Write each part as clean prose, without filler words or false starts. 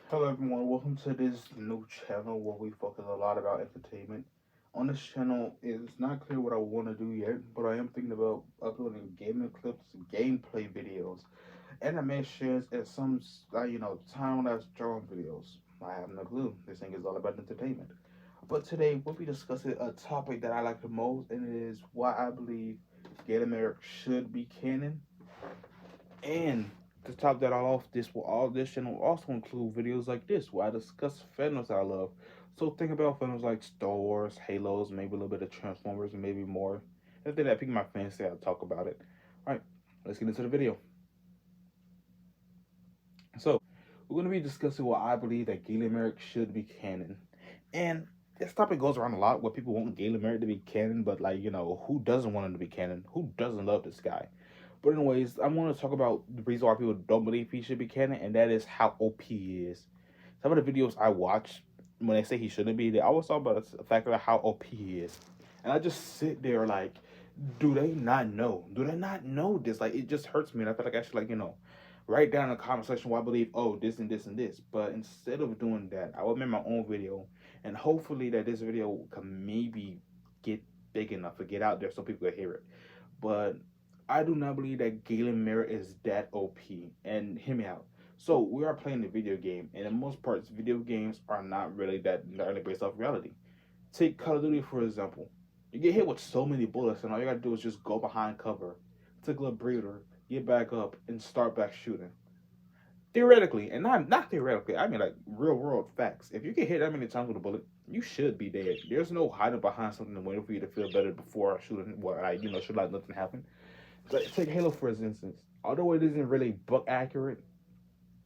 Hello everyone, welcome to this new channel where we focus a lot about entertainment. On this channel, it's not clear what I want to do yet, but I am thinking about uploading gaming clips, gameplay videos, animations, and some time-lapse drone videos. I have no clue. This thing is all about entertainment. But today we'll be discussing a topic that I like the most, and it is why I believe Gay America should be canon. And to top that all off, this channel will also include videos like this where I discuss fandoms I love. So think about fandoms like Star Wars, Halos, maybe a little bit of Transformers, and maybe more. Anything that pique my fancy, I'll talk about it. Alright, let's get into the video. So we're gonna be discussing why I believe that Galen Merrick should be canon. And this topic goes around a lot where people want Galen Merrick to be canon, but who doesn't want him to be canon? Who doesn't love this guy? But anyways, I want to talk about the reason why people don't believe he should be canon, and that is how OP he is. Some of the videos I watch when they say he shouldn't be, they always talk about the fact of how OP he is, and I just sit there like, do they not know? Do they not know this? Like, it just hurts me, and I feel like I should write down in the comment section why I believe this and this and this. But instead of doing that, I will make my own video, and hopefully that this video can maybe get big enough to get out there so people can hear it. But I do not believe that Galen Merritt is that OP. And hear me out. So we are playing a video game, and in most parts, video games are not really that entirely based off reality. Take Call of Duty for example. You get hit with so many bullets, and all you gotta do is just go behind cover, take a little breather, get back up, and start back shooting. Theoretically, and not theoretically, I mean like real world facts. If you get hit that many times with a bullet, you should be dead. There's no hiding behind something and waiting for you to feel better before shooting. Well, should like nothing happen. Like, take Halo for instance. Although it isn't really book accurate,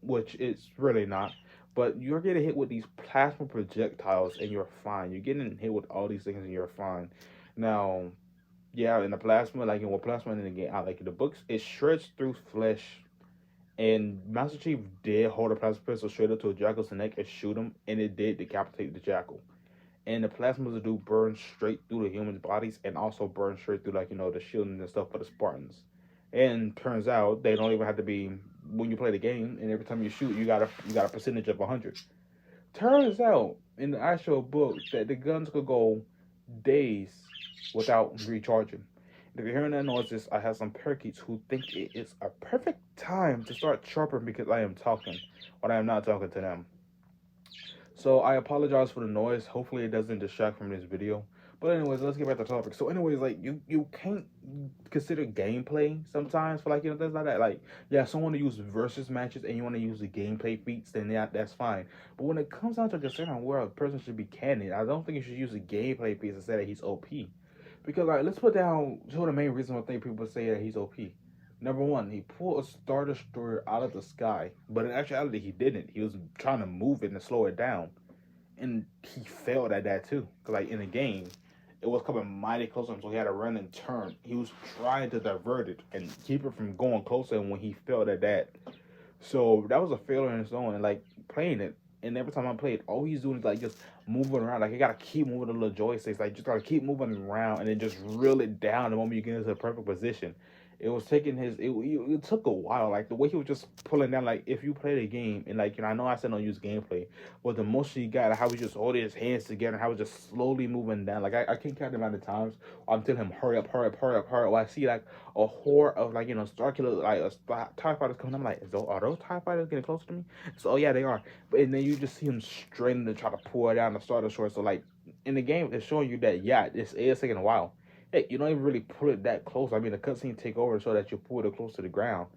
which it's really not, but you're getting hit with these plasma projectiles and you're fine. You're getting hit with all these things and you're fine. Now, yeah, in the plasma, like in what plasma in the game, I like in the books, it shreds through flesh. And Master Chief did hold a plasma pistol straight up to a jackal's neck and shoot him, and it did decapitate the jackal. And the plasmas do burn straight through the humans' bodies and also burn straight through the shielding and stuff for the Spartans. And turns out they don't even have to be when you play the game and every time you shoot you got a percentage of 100. Turns out in the actual book that the guns could go days without recharging. If you're hearing that noises, I have some parakeets who think it is a perfect time to start chirping because I am talking, but I am not talking to them. So I apologize for the noise. Hopefully it doesn't distract from this video. But anyways, let's get back to the topic. So anyways, like you can't consider gameplay sometimes for things like that. Like yeah, someone to use versus matches and you want to use the gameplay feats, then yeah, that's fine. But when it comes down to considering where a person should be canon, I don't think you should use the gameplay feats to say that he's OP. Because like let's put down two of the main reasons I think people say that he's OP. Number one, he pulled a Star Destroyer out of the sky, but in actuality he didn't. He was trying to move it and slow it down, and he failed at that too. Cause like in the game, it was coming mighty close to him, so he had to run and turn. He was trying to divert it and keep it from going closer, and when he failed at that, so that was a failure in its own. And like playing it, and every time I played, all he's doing is like just moving around. Like you gotta keep moving the little joysticks, like just gotta keep moving around, and then just reel it down the moment you get into the perfect position. It was taking it took a while. Like the way he was just pulling down. Like if you play the game and I know I said don't use gameplay, but the motion he got, how he just holding his hands together, and how he was just slowly moving down. Like I can't count the amount of times I'm telling him hurry up, hurry up, hurry up, hurry up. Well, I see like a horde of Starkiller TIE fighters coming. I'm like, are those TIE fighters getting closer to me? So oh yeah, they are. But and then you just see him straining to try to pull it down the Star Destroyer. So like in the game, it's showing you that yeah, this is taking a while. Hey, you don't even really pull it that close. I mean, the cutscene take over so that you pull it close to the ground,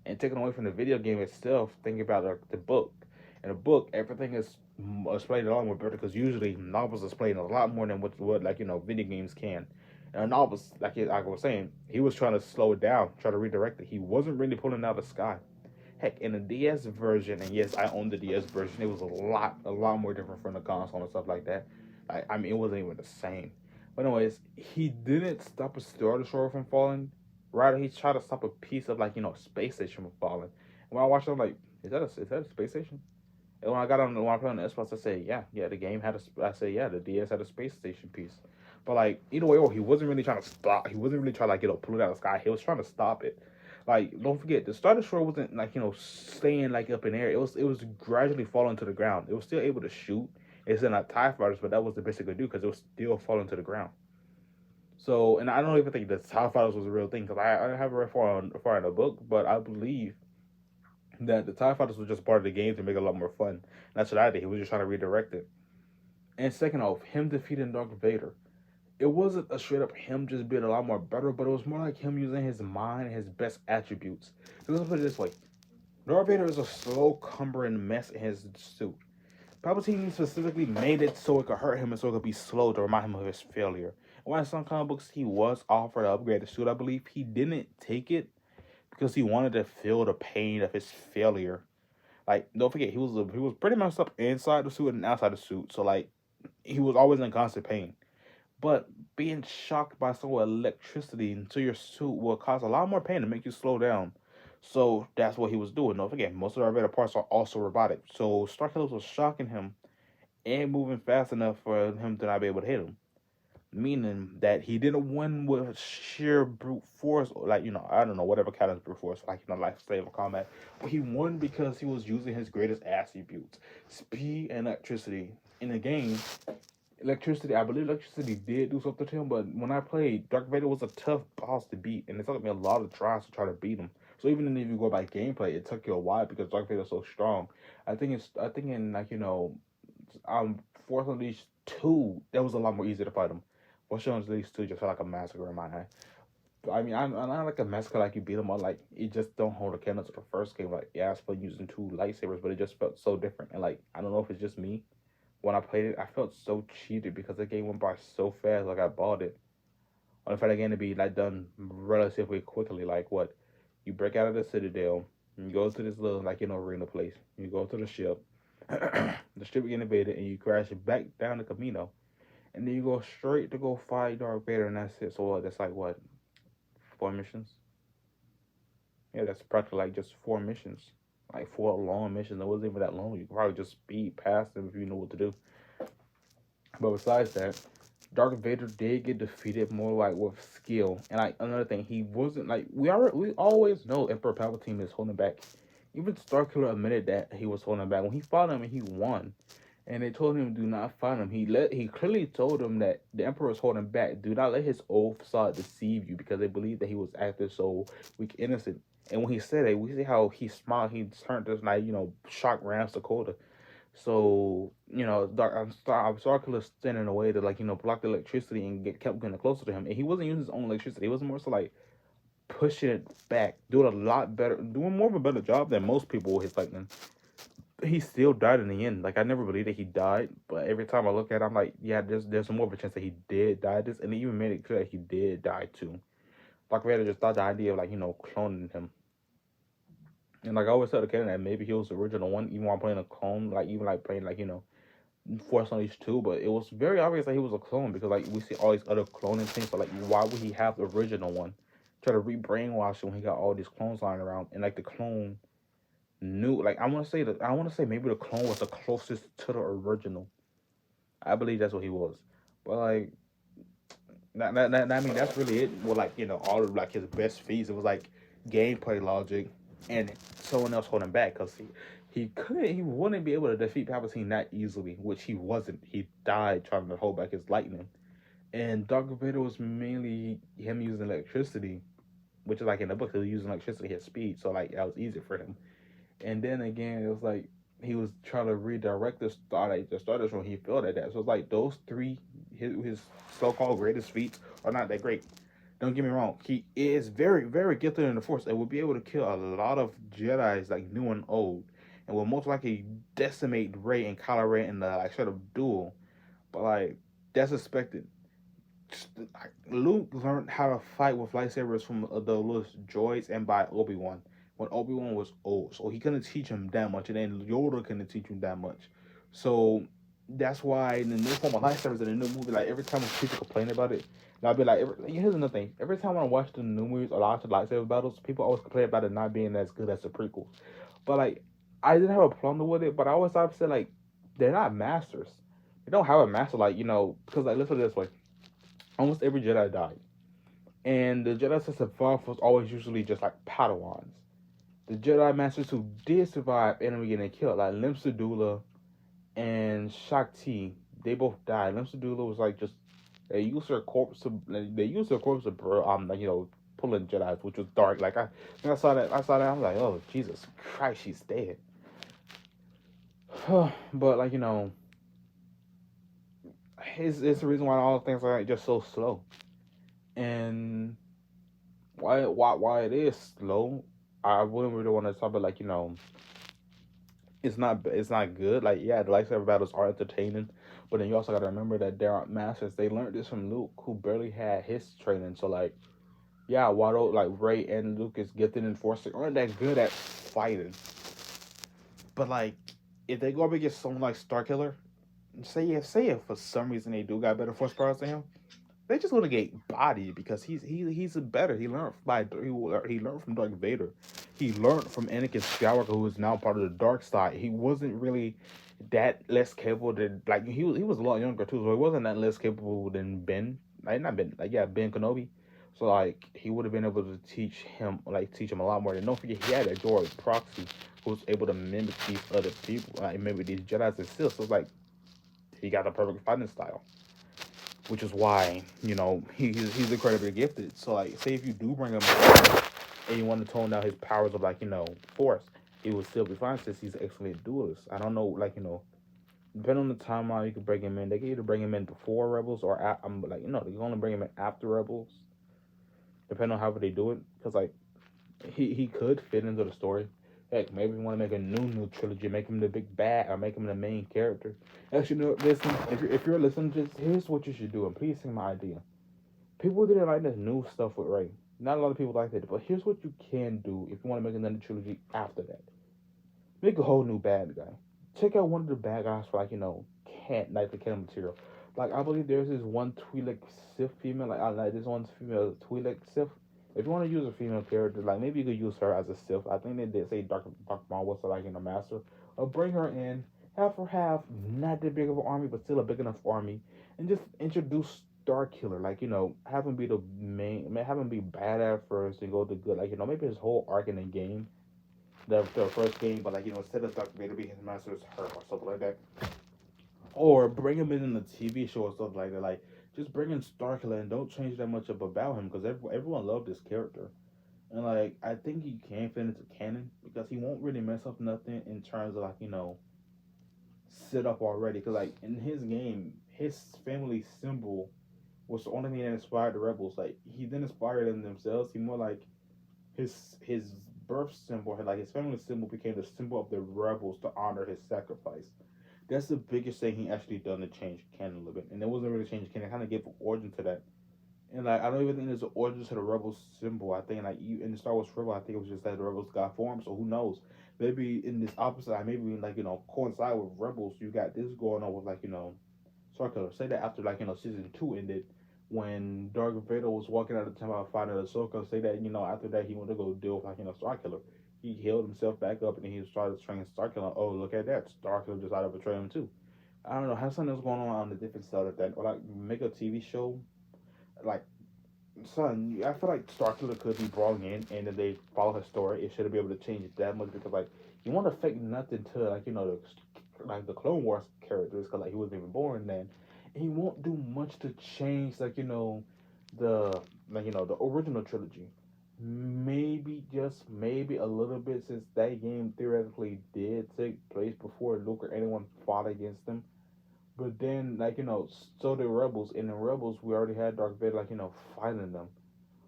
and taking away from the video game itself. Think about the book. In the book, everything is explained a lot more better because usually novels explain a lot more than what video games can. And a novel, like I was saying, he was trying to slow it down, try to redirect it. He wasn't really pulling out of the sky. Heck, in the DS version, and yes, I own the DS version. It was a lot more different from the console and stuff like that. I mean, it wasn't even the same. But anyways, he didn't stop a Star Destroyer from falling. Rather, he tried to stop a piece of space station from falling. And when I watched it, I'm like, is that a space station? And when I played on the Xbox, I said, yeah, the game had a. I said, yeah, the DS had a space station piece. But like either way, he wasn't really trying to stop. He wasn't really trying to pull it out of the sky. He was trying to stop it. Like, don't forget, the Star Destroyer wasn't like staying like up in the air. It was gradually falling to the ground. It was still able to shoot. It's not TIE fighters, but that was the best it could do because it was still falling to the ground. So, and I don't even think the TIE fighters was a real thing because I haven't read far in the book, but I believe that the TIE fighters was just part of the game to make it a lot more fun. And that's what I did. He was just trying to redirect it. And second off, him defeating Darth Vader. It wasn't a straight up him just being a lot more better, but it was more like him using his mind and his best attributes. So let's put it this way: Darth Vader is a slow, cumbering mess in his suit. Palpatine specifically made it so it could hurt him and so it could be slow to remind him of his failure. While in some comic books he was offered to upgrade the suit, I believe he didn't take it because he wanted to feel the pain of his failure. Like, don't forget, he was pretty messed up inside the suit and outside the suit. So like, he was always in constant pain. But being shocked by some electricity into your suit will cause a lot more pain to make you slow down. So that's what he was doing. Don't forget, most of the Vader parts are also robotic. So Starkiller was shocking him and moving fast enough for him to not be able to hit him. Meaning that he didn't win with sheer brute force, or like, I don't know, whatever kind of brute force, like, lifesaver combat. But he won because he was using his greatest attributes, speed and electricity. In the game, I believe electricity did do something to him, but when I played, Dark Vader was a tough boss to beat, and it took me a lot of tries to try to beat him. So even if you go by gameplay, it took you a while because Dark Vader is so strong. I think in like Force Unleashed 2, that was a lot more easy to fight him. Force Unleashed 2 just felt like a massacre in my eye. I mean, I'm not like a massacre like you beat them up. Like, it just don't hold a candle to the first game. Like, yeah, it's fun using two lightsabers, but it just felt so different. And like, I don't know if it's just me. When I played it, I felt so cheated because the game went by so fast. Like, I bought it. On the fact the game to be like done relatively quickly. Like, what? You break out of the Citadel, and you go to this little arena place. You go to the ship. The ship get invaded, and you crash back down the Camino, and then you go straight to go fight Darth Vader, and that's it. So that's like what, 4 missions? Yeah, that's practically like just 4 missions, like 4 long missions. It wasn't even that long. You could probably just speed past them if you know what to do. But besides that, Darth Vader did get defeated more like with skill. And like another thing, he wasn't like we always know Emperor Palpatine is holding back. Even Starkiller admitted that he was holding back when he fought him and he won. And they told him do not fight him. He clearly told him that the Emperor is holding back. Do not let his old side deceive you because they believed that he was acting so weak, innocent. And when he said it, we see how he smiled. He turned this like shocked Rams Dakota. So Starkiller standing in a way to block the electricity and kept getting closer to him. And he wasn't using his own electricity. He was more so like pushing it back, doing a lot better, doing more of a better job than most people with his lightning. He still died in the end. Like, I never believed that he died, but every time I look at him, I'm like, yeah, there's more of a chance that he did die. This, and they even made it clear that he did die too. Dark Vader just thought the idea of cloning him. And like I always tell the kid that maybe he was the original one, even while playing a clone, like even like playing Force Unleashed 2, but it was very obvious that he was a clone because like we see all these other cloning things. So like, why would he have the original one? Try to re-brainwash him when he got all these clones lying around, and like the clone knew. Like, I want to say maybe the clone was the closest to the original. I believe that's what he was, but like I mean that's really it. Well, all of like his best feats, it was like gameplay logic and someone else holding back because he wouldn't be able to defeat Palpatine that easily, which he wasn't. He died trying to hold back his lightning. And Darth Vader was mainly him using electricity, which is like in the book, he was using electricity at speed, so like that was easy for him. And then again, it was like he was trying to redirect the starters when he failed at that. So it's like those three, his so-called greatest feats are not that great. Don't get me wrong. He is very, very gifted in the Force and will be able to kill a lot of Jedi's, like new and old, and will most likely decimate Rey and Kylo Ren in the sort of duel. But like, that's expected. Luke learned how to fight with lightsabers from the little droids and by Obi-Wan when Obi-Wan was old. So he couldn't teach him that much, and then Yoda couldn't teach him that much. So that's why in the new form of lightsabers in the new movie, like every time people complain about it, and I'll be like, here's another thing. Every time when I watch the new movies or watch the lightsaber battles, people always complain about it not being as good as the prequels. But like, I didn't have a problem with it, but I always thought, like, they're not masters. They don't have a master, because like, let's put it this way. Almost every Jedi died. And the Jedi that survived was always usually just like Padawans. The Jedi Masters who did survive ended up getting killed, like Lim Sedula and Shakti. They both died. Lim Sedula was like just they used her corpse to like, pulling Jedi's, which was dark. Like when I saw that, I was like, oh Jesus Christ, she's dead. But like it's the reason why all things are like just so slow. And why it is slow, I wouldn't really want to talk about, like, it's not good. Like, yeah, the lightsaber battles are entertaining, but then you also got to remember that there aren't masters. They learned this from Luke, who barely had his training. So like, yeah, Watto, like Ray and Luke is gifted in force, they aren't that good at fighting. But like, if they go up against someone like Starkiller, say if for some reason they do got better force powers than him, they just gonna get bodied because he's a better. He learned from Darth Vader. He learned from Anakin Skywalker, who is now part of the dark side. He wasn't really that less capable than, like, he was a lot younger too, so he wasn't that less capable than Ben. Like, not Ben, like, yeah, Ben Kenobi. So like he would have been able to teach him a lot more. And don't forget, he had a droid proxy who was able to mimic these other people, like mimic these Jedi's and Sith. So it's like he got the perfect fighting style, which is why he's incredibly gifted. So like, say if you do bring him back and you want to tone down his powers of, like, force, it would still be fine since he's an excellent duelist. I don't know, like, depending on the timeline, you could bring him in. They can either bring him in before Rebels or like, they can only bring him in after Rebels, depending on how they do it. Because like he could fit into the story. Heck, maybe you want to make a new trilogy, make him the big bad, or make him the main character. Actually, no, listen. If you're listening, just here's what you should do, and please take my idea. People didn't like this new stuff with Ray. Not a lot of people liked it, but here's what you can do if you want to make another trilogy after that. Make a whole new bad guy. Check out one of the bad guys for, like, can't like the canon material. Like, I believe there's this one Twi'lek Sith female. Like, I like this one female Twi'lek Sith. If you want to use a female character, like, maybe you could use her as a Sith. I think they did say Dark Maul was, like, in the master. Or bring her in, have her have not that big of an army, but still a big enough army, and just introduce Starkiller. Like, have him be the main, have him be bad at first and go to good. Like, maybe his whole arc in the game, the first game, but like, instead of Darth Vader being his master, it's her or something like that. Or bring him in the TV show or stuff like that. Like, just bring in Starkiller and don't change that much up about him, because everyone loved this character. And like, I think he can fit into canon because he won't really mess up nothing in terms of, like, set up already. Because like in his game, his family symbol was the only thing that inspired the rebels. Like, he didn't inspire them themselves. He more like his birth symbol, like his family symbol, became the symbol of the rebels to honor his sacrifice. That's the biggest thing he actually done to change canon a little bit, and it wasn't really change canon. Kind of gave an origin to that, and like, I don't even think there's an origin to the rebels symbol. I think, like, in the Star Wars Rebel, I think it was just that the rebels got formed. So who knows? Maybe in this opposite, maybe, like, coincide with rebels. You got this going on with, like, Ahsoka. Say that after, like, season 2 ended, when Darth Vader was walking out of the temple fighting Ahsoka. Say that, after that he went to go deal with, like, Starkiller. He healed himself back up and he started training Starkiller. Oh, look at that! Starkiller just out of betray him too. I don't know. Have something else going on the different side of that, or like make a TV show. Like, son, I feel like Starkiller could be brought in and then they follow his story. It shouldn't be able to change it that much because, like, you want to fake nothing to, like, the Clone Wars characters, because like he wasn't even born then. And he won't do much to change, like, the the original trilogy. Maybe, just maybe, a little bit, since that game theoretically did take place before Luke or anyone fought against them. But then, like, so the Rebels, and in Rebels we already had Darth Vader, like, fighting them.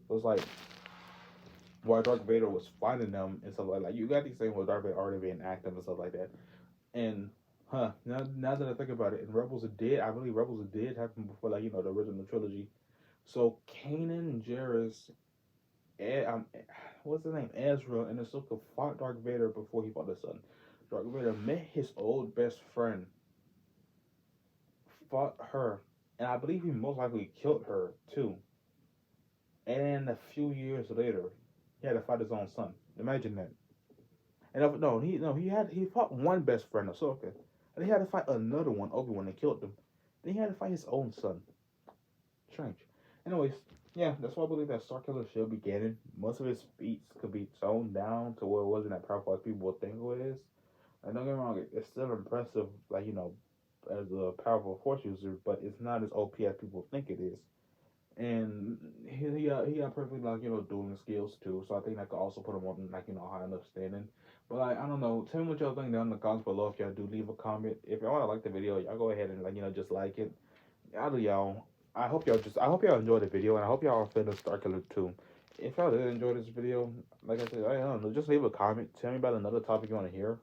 So it's like, while Darth Vader was fighting them and stuff like that, you got these things with Darth Vader already being active and stuff like that. And now that I think about it, and Rebels did, I believe Rebels did happen before, like, the original trilogy. So Kanan and Jarrus, what's his name, Ezra and Ahsoka fought Darth Vader before he fought his son. Darth Vader met his old best friend, fought her, and I believe he most likely killed her too. And a few years later, he had to fight his own son. Imagine that. And he fought one best friend, Ahsoka, and he had to fight another one, Obi-Wan, and killed him. Then he had to fight his own son. Strange. Anyways, Yeah, that's why I believe that Starkiller should be canon. Most of his feats could be toned down to where it wasn't that powerful as people think it is. And don't get me wrong, it's still impressive, like, as a powerful force user, but it's not as OP as people think it is. And he got perfectly, like, dueling skills too. So I think that could also put him on, like, high enough standing. But like, I don't know. Tell me what y'all think down in the comments below. If y'all do leave a comment, if y'all wanna like the video, y'all go ahead and, like, just like it. I do, y'all. I hope y'all enjoyed the video, and I hope y'all are feeling Starkiller too. If y'all did enjoy this video, like I said, I don't know, just leave a comment. Tell me about another topic you want to hear.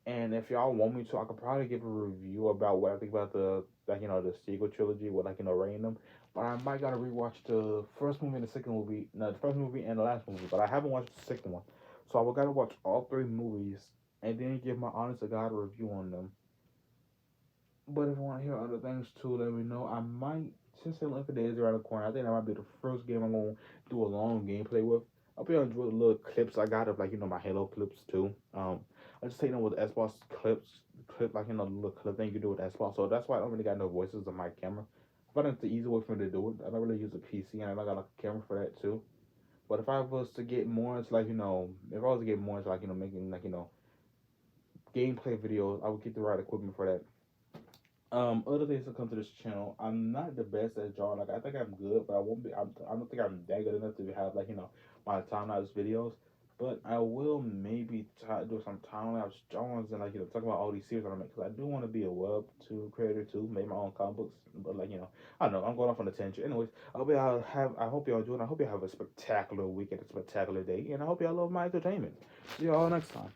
And if y'all want me to, I could probably give a review about what I think about the, like, the sequel trilogy with, like, rating them. But I might gotta rewatch the first movie and the second movie. No, the first movie and the last movie. But I haven't watched the second one, so I will gotta watch all three movies and then give my honest to God review on them. But if you want to hear other things too, let me know. I might, since the Olympic Days around the corner, I think that might be the first game I'm gonna do a long gameplay with. I'll be able to do little clips I got of, like, my Halo clips too. I just take them with Xbox clip, like, the little clip thing you can do with Xbox. So that's why I don't really got no voices on my camera. But it's the easy way for me to do it. I don't really use a PC, and I got, like, a camera for that too. But if I was to get more into, like, if I was to get more into, like, making, like, gameplay videos, I would get the right equipment for that. Other things that come to this channel, I'm not the best at drawing. Like, I think I'm good, but I won't be. I don't think I'm that good enough to have, like, my time lapse videos. But I will maybe try to do some time lapse drawings and, like, talk about all these series I make, because I do want to be a web to creator too, make my own comic books. But, like, I don't know. I'm going off on a tangent. Anyways, I hope y'all enjoy. I hope y'all have a spectacular weekend, a spectacular day, and I hope y'all love my entertainment. See y'all next time.